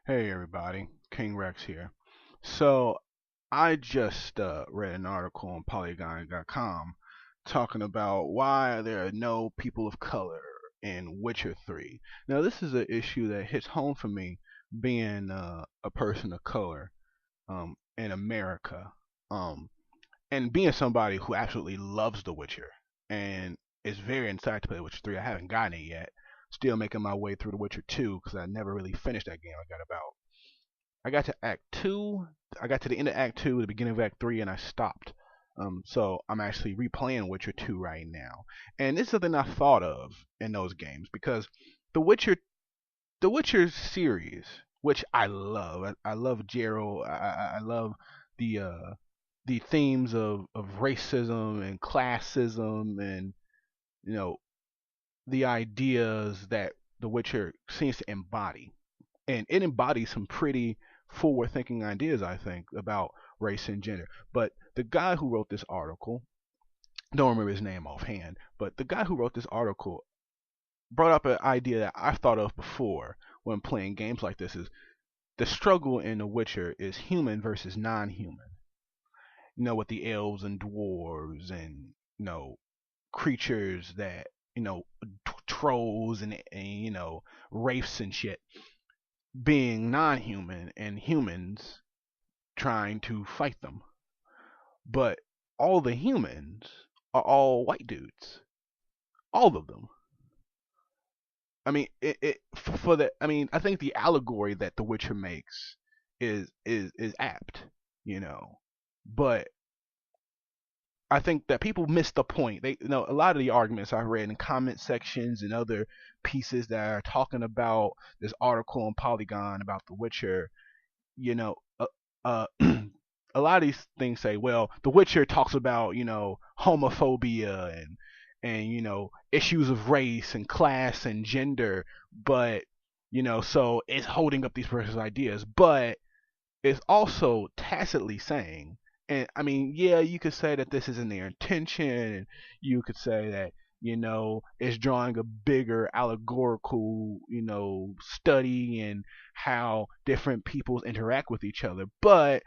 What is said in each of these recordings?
Hey everybody, King Rex here. So I just read an article on Polygon.com talking about why there are no people of color in Witcher 3. Now this is an issue that hits home for me, being a person of color in America, um, and being somebody who absolutely loves The Witcher and is very excited to play The Witcher 3. I haven't gotten it yet. Still making my way through The Witcher 2 because I never really finished that game. I got to Act Two. I got to the end of Act Two, the beginning of Act Three, and I stopped. So I'm actually replaying Witcher Two right now, and this is something I thought of in those games because the Witcher, the Witcher series, which I love. I love Geralt. I love the uh, the themes of racism and classism, and you know the ideas that The Witcher seems to embody, and it embodies some pretty forward thinking ideas, I think, about race and gender. But the guy who wrote this article, don't remember his name offhand, but the guy who wrote this article brought up an idea that I've thought of before when playing games like this: is the struggle in The Witcher is human versus non-human. With the elves and dwarves and creatures that trolls and wraiths and shit being non-human and humans trying to fight them. But all the humans are all white dudes. All of them. I mean, for the. I mean, I think the allegory that The Witcher makes is apt, you know. But I think that people miss the point. A lot of the arguments I read in comment sections and other pieces that are talking about this article on Polygon about The Witcher. You know, a lot of these things say, well, The Witcher talks about homophobia and issues of race and class and gender, but so it's holding up these person's ideas, but it's also tacitly saying, and I mean, yeah, you could say that this isn't their intention, and you could say that it's drawing a bigger allegorical study in how different peoples interact with each other, but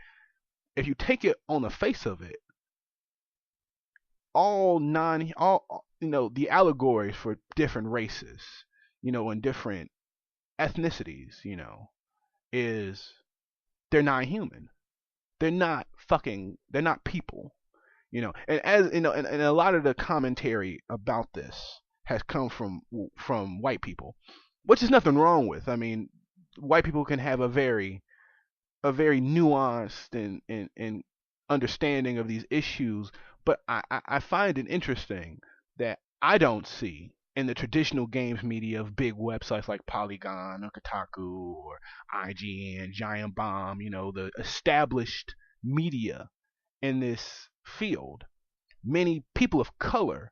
if you take it on the face of it, all the allegories for different races, and different ethnicities, is they're not human. They're not people. And as and a lot of the commentary about this has come from white people, which is nothing wrong with. I mean, white people can have a very nuanced and understanding of these issues, but I find it interesting that I don't see in the traditional games media of big websites like Polygon or Kotaku or IGN, Giant Bomb, the established media in this field, many people of color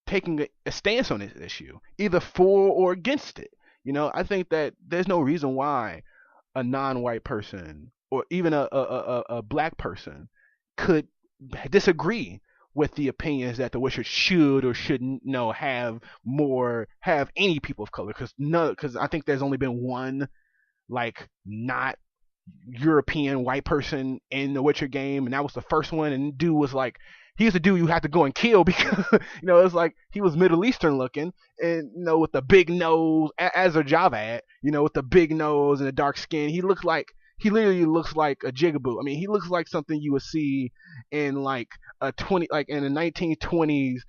taking a stance on this issue, either for or against it. I think that there's no reason why a non-white person or even a black person could disagree with the opinions that the Wizards should or shouldn't have any people of color, because I think there's only been one like not European white person in the Witcher game, and that was the first one. And dude was like, he's the dude you have to go and kill because it's like he was Middle Eastern looking, and with the big nose, as a Javad, with the big nose and the dark skin. He literally looks like a jigaboo. I mean, he looks like something you would see in like in the 1920s,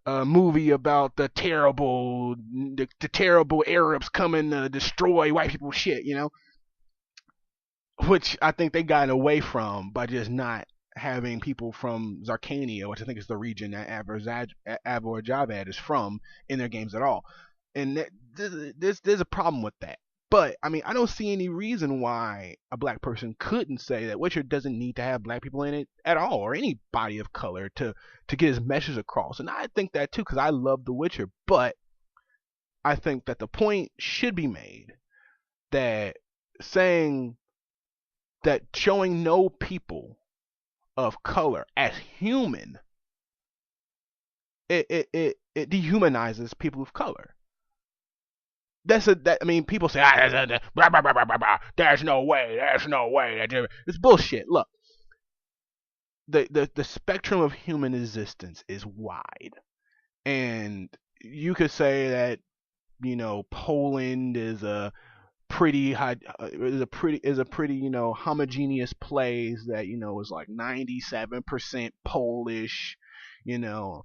a movie about the terrible Arabs coming to destroy white people shit, which I think they got away from by just not having people from Zarkania, which I think is the region that Abor Javad is from, in their games at all. And there's a problem with that. But I mean, I don't see any reason why a black person couldn't say that Witcher doesn't need to have black people in it at all, or any body of color to get his message across. And I think that too, because I love The Witcher. But I think that the point should be made that saying that showing no people of color as human, it dehumanizes people of color. I mean, people say, blah, blah, blah, blah, blah, blah. There's no way. It's bullshit. Look, the spectrum of human existence is wide, and you could say that Poland is a pretty high, is a pretty homogeneous place that is like 97% Polish, you know,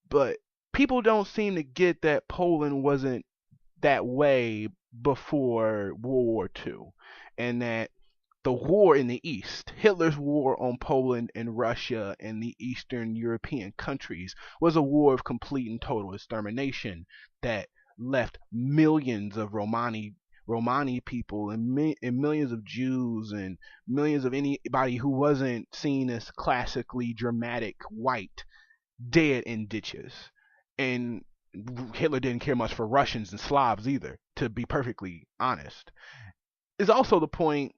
but people don't seem to get that Poland wasn't that way before World War II, and that the war in the East, Hitler's war on Poland and Russia and the Eastern European countries, was a war of complete and total extermination that left millions of Romani people and millions of Jews and millions of anybody who wasn't seen as classically dramatic white dead in ditches. And Hitler didn't care much for Russians and Slavs either, to be perfectly honest. Is also the point.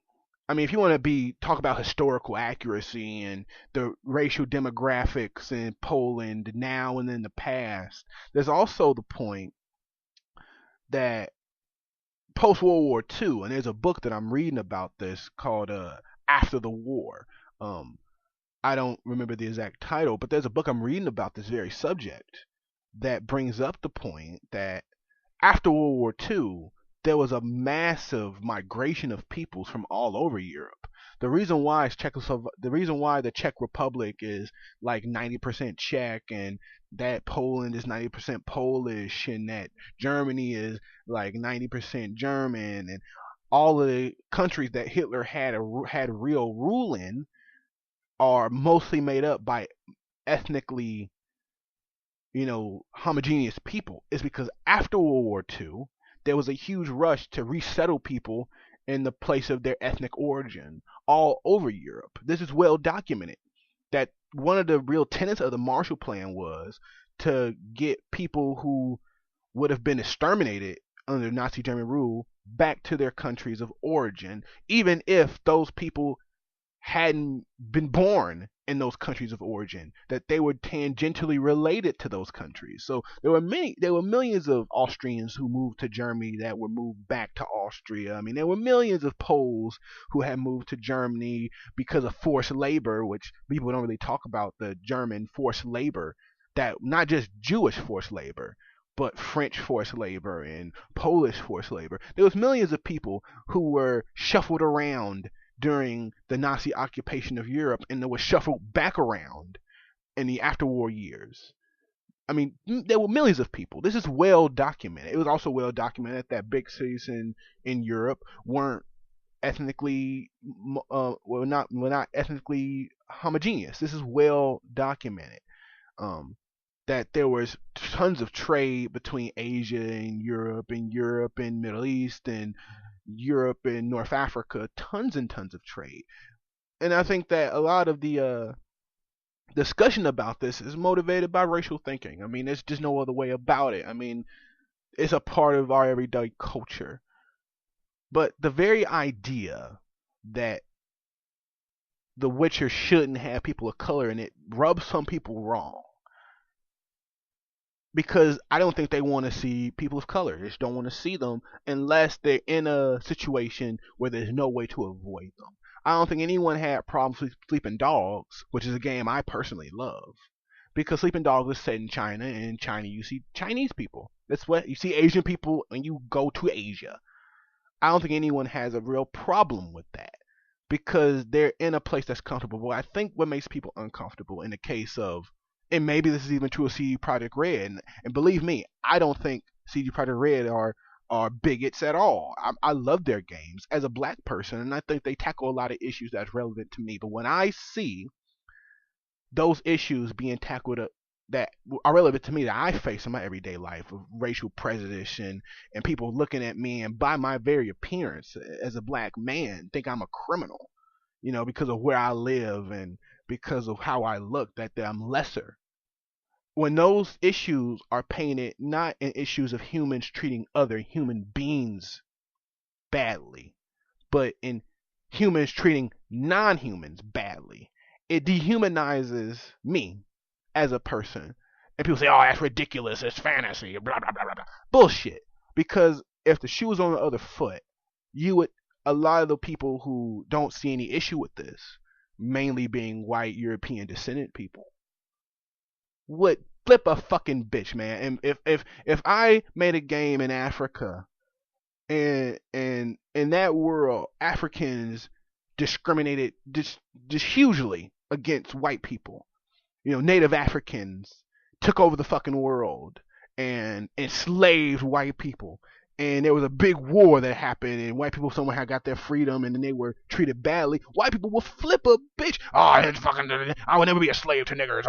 I mean, if you want to talk about historical accuracy and the racial demographics in Poland now and in the past, there's also the point that post World War II, and there's a book that I'm reading about this called After the War. Um, I don't remember the exact title, but there's a book I'm reading about this very subject that brings up the point that after World War II, there was a massive migration of peoples from all over Europe. The reason why the Czech Republic is like 90% Czech, and that Poland is 90% Polish, and that Germany is like 90% German, and all of the countries that Hitler had real rule in are mostly made up by ethnically homogeneous people, is because after World War II, there was a huge rush to resettle people in the place of their ethnic origin all over Europe. This is well documented that one of the real tenets of the Marshall Plan was to get people who would have been exterminated under Nazi German rule back to their countries of origin, even if those people hadn't been born in those countries of origin, that they were tangentially related to those countries. So there were millions of Austrians who moved to Germany that were moved back to Austria. I mean, there were millions of Poles who had moved to Germany because of forced labor, which people don't really talk about, the German forced labor, that not just Jewish forced labor, but French forced labor and Polish forced labor. There was millions of people who were shuffled around during the Nazi occupation of Europe, and that was shuffled back around in the afterwar years. I mean, there were millions of people. This is well documented. It was also well documented that big cities in Europe weren't ethnically were not ethnically homogeneous. This is well documented. Um, that there was tons of trade between Asia and Europe and Middle East and Europe and North Africa, tons and tons of trade. And I think that a lot of the discussion about this is motivated by racial thinking. I mean, there's just no other way about it. I mean, it's a part of our everyday culture. But the very idea that The Witcher shouldn't have people of color in it rubs some people wrong, because I don't think they want to see people of color. They just don't want to see them unless they're in a situation where there's no way to avoid them. I don't think anyone had problems with Sleeping Dogs, which is a game I personally love, because Sleeping Dogs is set in China, and in China you see Chinese people. That's what you see, Asian people, and you go to Asia. I don't think anyone has a real problem with that, because they're in a place that's comfortable. But I think what makes people uncomfortable in the case of, and maybe this is even true of CD Projekt Red, and believe me, I don't think CD Projekt Red are bigots at all. I love their games as a black person, and I think they tackle a lot of issues that's relevant to me. But when I see those issues being tackled that are relevant to me, that I face in my everyday life, of racial prejudice and people looking at me and by my very appearance as a black man think I'm a criminal, because of where I live and because of how I look, that I'm lesser. When those issues are painted not in issues of humans treating other human beings badly, but in humans treating non humans badly, it dehumanizes me as a person. And people say, oh, that's ridiculous. It's fantasy. Blah, blah, blah, blah, blah. Bullshit. Because if the shoe was on the other foot, you would a lot of the people who don't see any issue with this, mainly being white European descendant people, would flip a fucking bitch, man. And if I made a game in Africa and in that world, Africans discriminated just hugely against white people. Native Africans took over the fucking world and enslaved white people. And there was a big war that happened, and white people somehow had got their freedom, and then they were treated badly. White people will flip a bitch. Oh, it's fucking, I would never be a slave to niggers.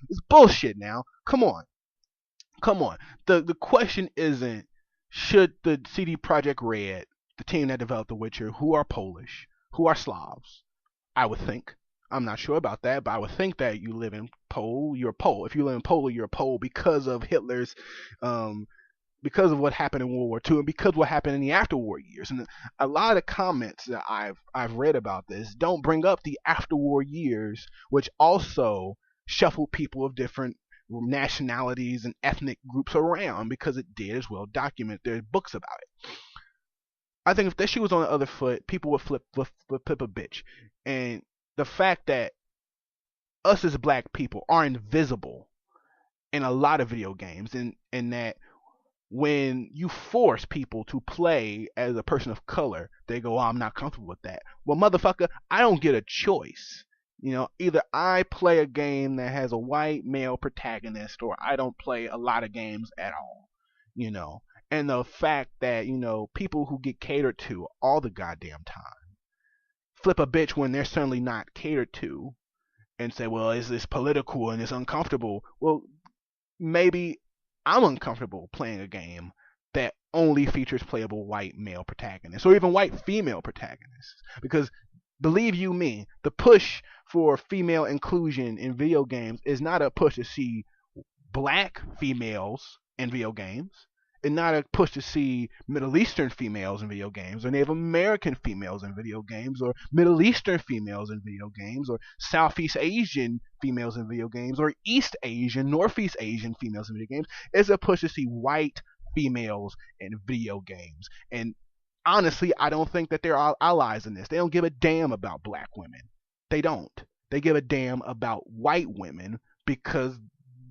It's bullshit now. Come on. Come on. The question isn't should the CD Projekt Red, the team that developed The Witcher, who are Polish, who are Slavs, I would think. I'm not sure about that, but I would think that you live in Pole, you're a Pole. If you live in Poland, you're a Pole because of Hitler's, because of what happened in World War II, and because of what happened in the afterwar years. And a lot of comments that I've read about this don't bring up the afterwar years, which also shuffled people of different nationalities and ethnic groups around, because it did as well document. There's books about it. I think if that shoe was on the other foot, people would flip a bitch. And the fact that us as black people are invisible in a lot of video games, and that when you force people to play as a person of color, they go, oh, I'm not comfortable with that. Well, motherfucker, I don't get a choice. Either I play a game that has a white male protagonist, or I don't play a lot of games at all. You know, and the fact that people who get catered to all the goddamn time flip a bitch when they're certainly not catered to, and say, well, is this political and it's uncomfortable? Well, maybe I'm uncomfortable playing a game that only features playable white male protagonists, or even white female protagonists. Because believe you me, the push for female inclusion in video games is not a push to see black females in video games. It's not a push to see Middle Eastern females in video games, or Native American females in video games, or Middle Eastern females in video games, or Southeast Asian females in video games, or East Asian, Northeast Asian females in video games. It's a push to see white females in video games. And honestly, I don't think that they're allies in this. They don't give a damn about black women. They don't. They give a damn about white women because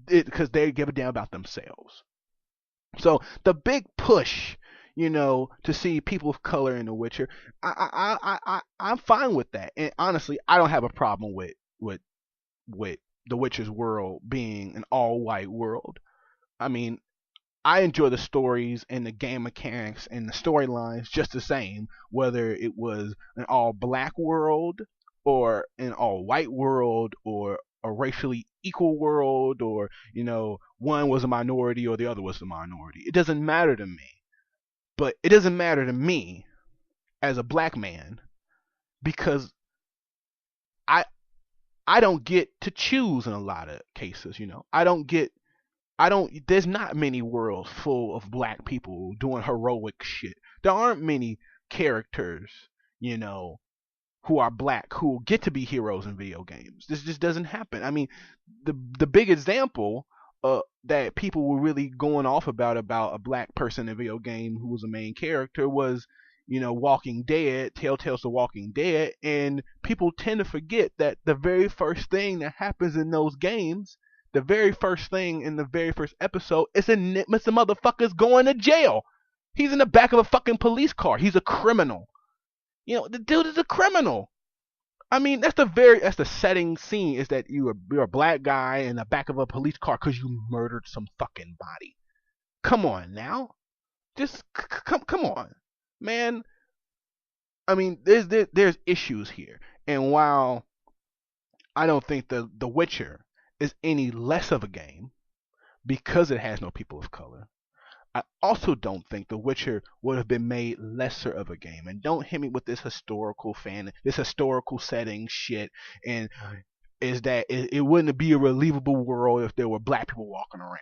they give a damn about themselves. So the big push, to see people of color in The Witcher, I'm fine with that. And honestly, I don't have a problem with The Witcher's world being an all white world. I mean, I enjoy the stories and the game mechanics and the storylines just the same, whether it was an all black world or an all white world, or a racially equal world, or one was a minority or the other was a minority. It doesn't matter to me. But it doesn't matter to me as a black man, because I I don't get to choose in a lot of cases. I don't there's not many worlds full of black people doing heroic shit. There aren't many characters, you know, who are black who get to be heroes in video games. This just doesn't happen. I mean, the big example that people were really going off about a black person in a video game who was a main character was, Walking Dead, Telltale's The Walking Dead, and people tend to forget that the very first thing that happens in those games, the very first thing in the very first episode, is Mr. Motherfucker's going to jail. He's in the back of a fucking police car. He's a criminal. The dude is a criminal. I mean, that's the setting scene, is that you're a black guy in the back of a police car because you murdered some fucking body. Come on now, just come on, man. I mean, there's issues here, and while I don't think the Witcher is any less of a game because it has no people of color, I also don't think The Witcher would have been made lesser of a game. And don't hit me with this historical setting shit, and is that it wouldn't be a believable world if there were black people walking around.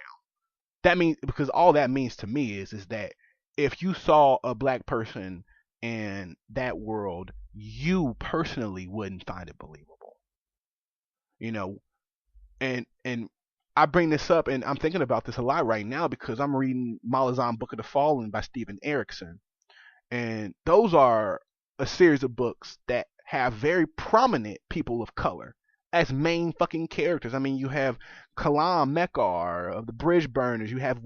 That means, because all that means to me is that if you saw a black person in that world, you personally wouldn't find it believable. You know, and I bring this up, and I'm thinking about this a lot right now because I'm reading Malazan Book of the Fallen by Steven Erikson, and those are a series of books that have very prominent people of color as main fucking characters. I mean, you have Kalam Mekar of the Bridge Burners. You have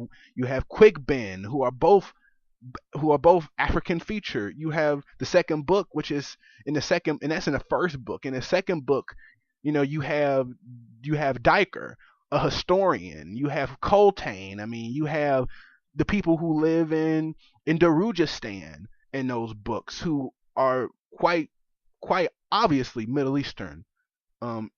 Quick Ben, who are both African featured. You have the second book, which is in the second, and that's in the first book. In the second book, you have Diker, a historian. You have Coltane. I mean, you have the people who live in Darujistan in those books, who are quite obviously Middle Eastern. Um,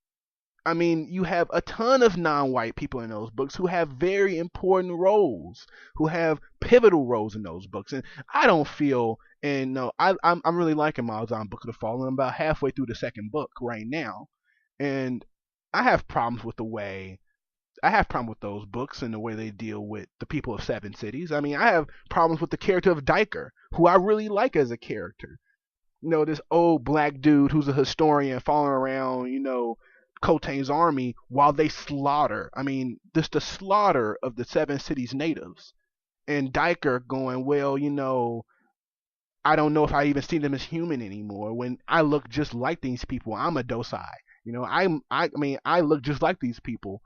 I mean, you have a ton of non-white people in those books who have very important roles, who have pivotal roles in those books. And I don't feel, and no, I'm really liking Malazan Book of the Fallen. I'm about halfway through the second book right now, and I have problems with the way I have problems with those books and the way they deal with the people of Seven Cities. I mean, I have problems with the character of Diker, who I really like as a character. This old black dude who's a historian following around, Kotane's army while they slaughter. I mean, this the slaughter of the Seven Cities natives. And Diker going, well, I don't know if I even see them as human anymore. When I look just like these people, I'm a Dosai. I mean, I look just like these people.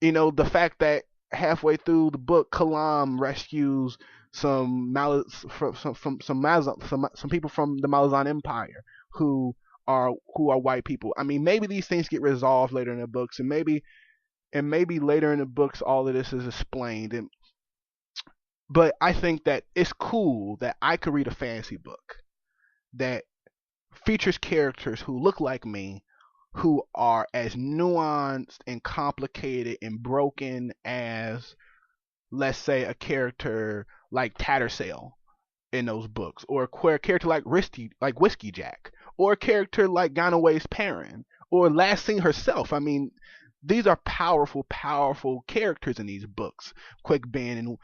The fact that halfway through the book, Kalam rescues some people from the Malazan Empire who are white people. I mean, maybe these things get resolved later in the books, and maybe later in the books all of this is explained. But I think that it's cool that I could read a fantasy book that features characters who look like me, who are as nuanced and complicated and broken as, let's say, a character like Tattersail in those books, or a character like Whiskey Jack, or a character like Ganaway's Perrin, or Lassie herself. I mean, these are powerful, powerful characters in these books. Quick Ben and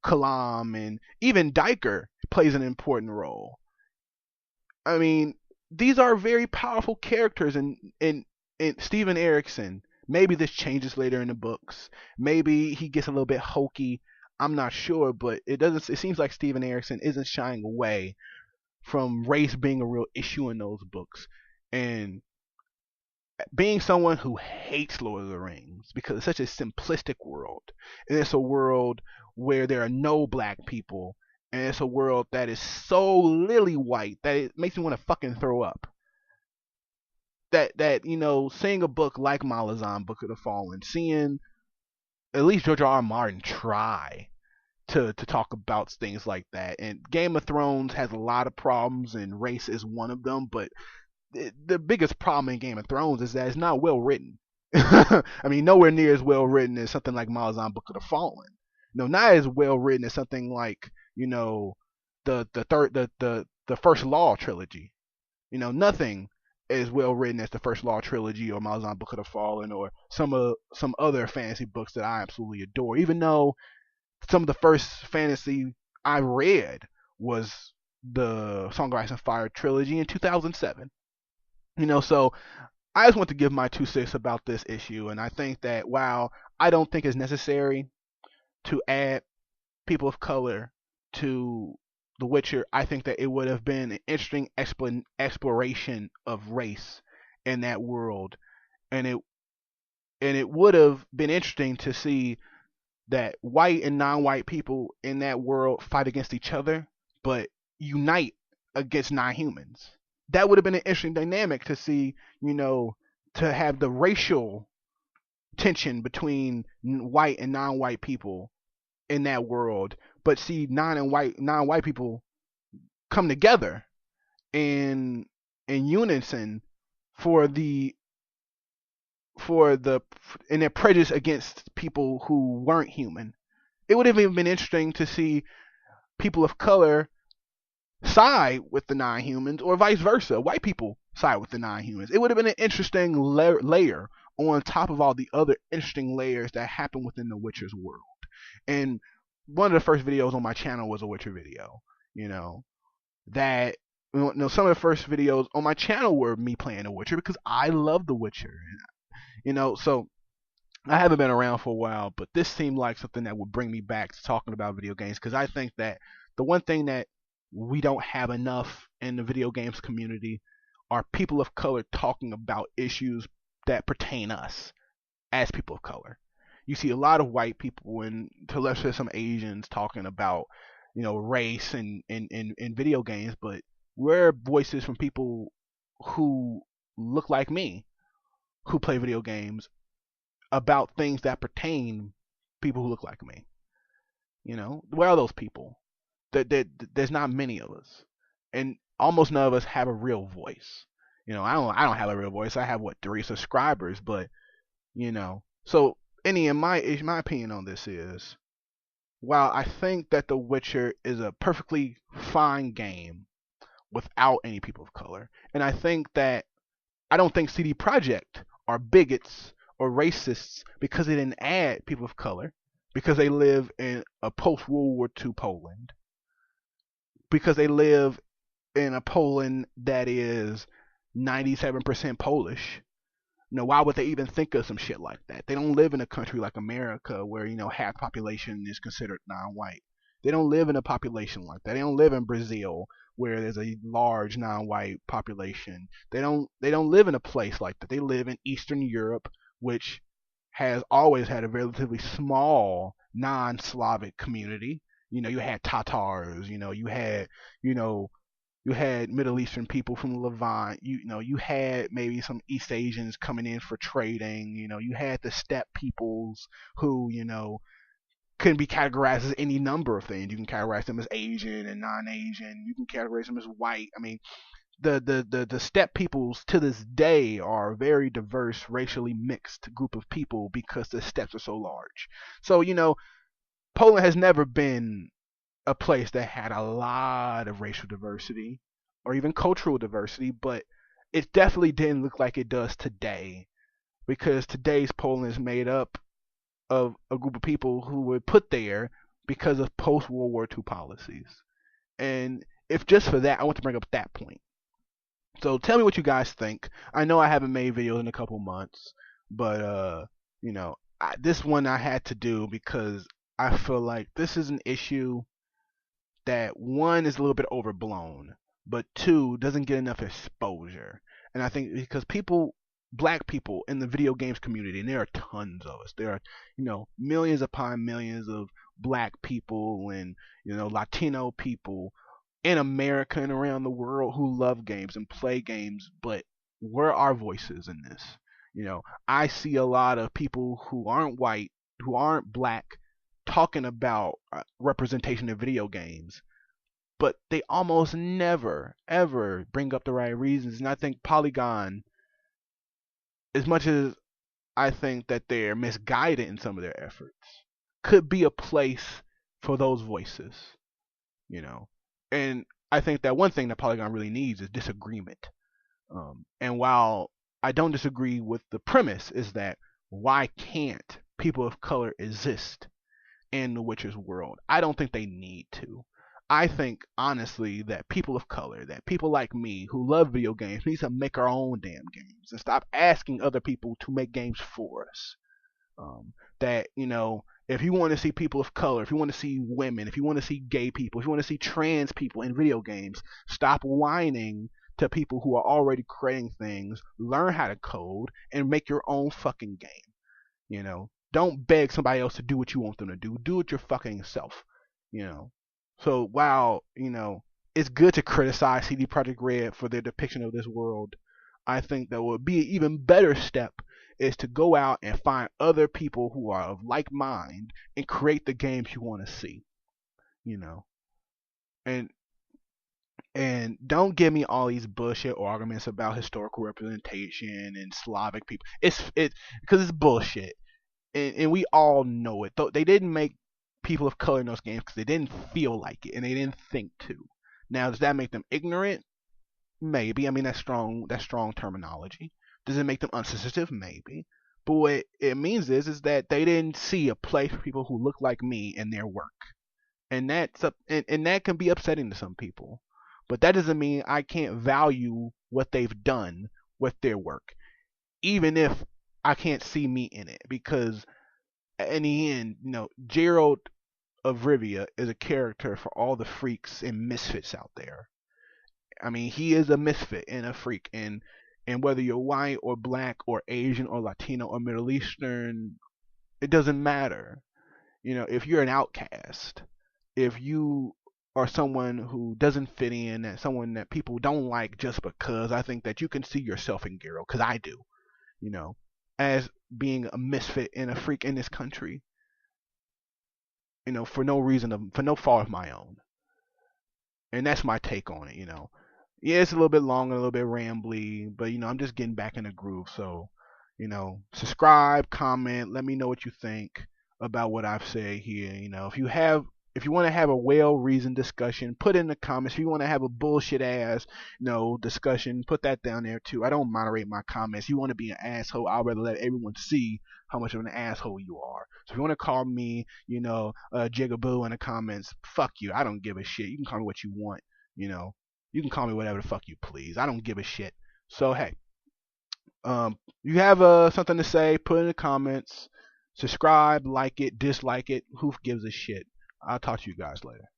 Kalam, and even Diker plays an important role. I mean, these are very powerful characters, and Steven Erikson. Maybe this changes later in the books. Maybe he gets a little bit hokey. I'm not sure, but it doesn't. It seems like Steven Erikson isn't shying away from race being a real issue in those books, and being someone who hates Lord of the Rings because it's such a simplistic world, and it's a world where there are no black people, and it's a world that is so lily white that it makes me want to fucking throw up. That seeing a book like Malazan Book of the Fallen, seeing at least George R. R. Martin try to talk about things like that. And Game of Thrones has a lot of problems, and race is one of them. But the biggest problem in Game of Thrones is that it's not well written. I mean, nowhere near as well written as something like Malazan Book of the Fallen. No, not as well written as something like the First Law trilogy. Nothing as well written as the First Law trilogy or Malazan Book of the Fallen or some other fantasy books that I absolutely adore. Even though some of the first fantasy I read was the Song of Ice and Fire trilogy in 2007. So I just want to give my 2 cents about this issue, and I think that while I don't think it's necessary to add people of color to The Witcher, I think that it would have been an interesting exploration of race in that world, and it would have been interesting to see that white and non-white people in that world fight against each other, but unite against non-humans. That would have been an interesting dynamic to see, to have the racial tension between white and non-white people in that world, but see non-white people come together in unison for the for the in their prejudice against people who weren't human. It would have even been interesting to see people of color side with the non-humans, or vice versa, white people side with the non-humans. It would have been an interesting layer on top of all the other interesting layers that happen within the Witcher's world. And one of the first videos on my channel was a Witcher video. That some of the first videos on my channel were me playing The Witcher because I love The Witcher. So I haven't been around for a while, but this seemed like something that would bring me back to talking about video games because I think that the one thing that we don't have enough in the video games community are people of color talking about issues that pertain us as people of color. You see a lot of white people and to lesser some Asians talking about, race and video games, but we're voices from people who look like me who play video games about things that pertain people who look like me. Where are those people? There's not many of us, and almost none of us have a real voice. I don't have a real voice. I have what 3 subscribers, but so any in my opinion on this is, while I think that The Witcher is a perfectly fine game without any people of color, and I don't think CD Projekt are bigots or racists because they didn't add people of color, because they live in a post World War II Poland, because they live in a Poland that is 97% Polish. Why would they even think of some shit like that? They don't live in a country like America where, half the population is considered non-white. They don't live in a population like that. They don't live in Brazil where there's a large non-white population. They don't live in a place like that. They live in Eastern Europe, which has always had a relatively small non-Slavic community. You had Tatars, you know, you had Middle Eastern people from Levant. You had maybe some East Asians coming in for trading. You had the steppe peoples who, can be categorized as any number of things. You can categorize them as Asian and non-Asian. You can categorize them as white. I mean, the steppe peoples to this day are a very diverse, racially mixed group of people because the steppes are so large. So, Poland has never been a place that had a lot of racial diversity or even cultural diversity, but it definitely didn't look like it does today, because today's Poland is made up of a group of people who were put there because of post World War II policies. And if just for that, I want to bring up that point. So tell me what you guys think. I know I haven't made videos in a couple months, but this one I had to do because I feel like this is an issue that, one, is a little bit overblown, but two, doesn't get enough exposure. And I think because black people in the video games community, and there are tons of us, there are, millions upon millions of black people and, Latino people in America and around the world who love games and play games, but where are our voices in this? I see a lot of people who aren't white, who aren't black, talking about representation in video games, but they almost never ever bring up the right reasons. And I think Polygon, as much as I think that they're misguided in some of their efforts, could be a place for those voices. you know. And I think that one thing that Polygon really needs is disagreement. And while I don't disagree with the premise, is that why can't people of color exist in the Witcher's world? I don't think they need to. I think honestly that people of color, that people like me who love video games, need to make our own damn games and stop asking other people to make games for us. That if you want to see people of color, if you want to see women, if you want to see gay people, if you want to see trans people in video games, stop whining to people who are already creating things. Learn how to code and make your own fucking game. Don't beg somebody else to do what you want them to do. Do it your fucking self. You know. So while it's good to criticize CD Projekt Red for their depiction of this world, I think that would be an even better step is to go out and find other people who are of like mind and create the games you want to see. You know, and don't give me all these bullshit arguments about historical representation and Slavic people. It's because it's bullshit, and we all know it. They didn't make people of color in those games because they didn't feel like it and they didn't think to. Now, does that make them ignorant? Maybe. I mean, that's strong terminology. Does it make them unsensitive? Maybe. But what it means is that they didn't see a place for people who look like me in their work, and and that can be upsetting to some people. But that doesn't mean I can't value what they've done with their work, even if I can't see me in it because in the end, Gerald of Rivia is a character for all the freaks and misfits out there. I mean, he is a misfit and a freak, and whether you're white or black or Asian or Latino or Middle Eastern, it doesn't matter. If you're an outcast, if you are someone who doesn't fit in, and someone that people don't like just because, I think that you can see yourself in Gero, because I do, you know, as being a misfit and a freak in this country, for no reason, for no fault of my own. And that's my take on it. Yeah, it's a little bit long and a little bit rambly, but I'm just getting back in the groove. So, subscribe, comment, let me know what you think about what I've said here. If you want to have a well-reasoned discussion, put in the comments. If you want to have a bullshit ass, discussion, put that down there too. I don't moderate my comments. You want to be an asshole, I'd rather let everyone see how much of an asshole you are. So if you want to call me, Jigaboo in the comments, fuck you. I don't give a shit. You can call me what you want. You know, you can call me whatever the fuck you please. I don't give a shit. So hey, you have something to say, put it in the comments. Subscribe, like it, dislike it. Who gives a shit? I'll talk to you guys later.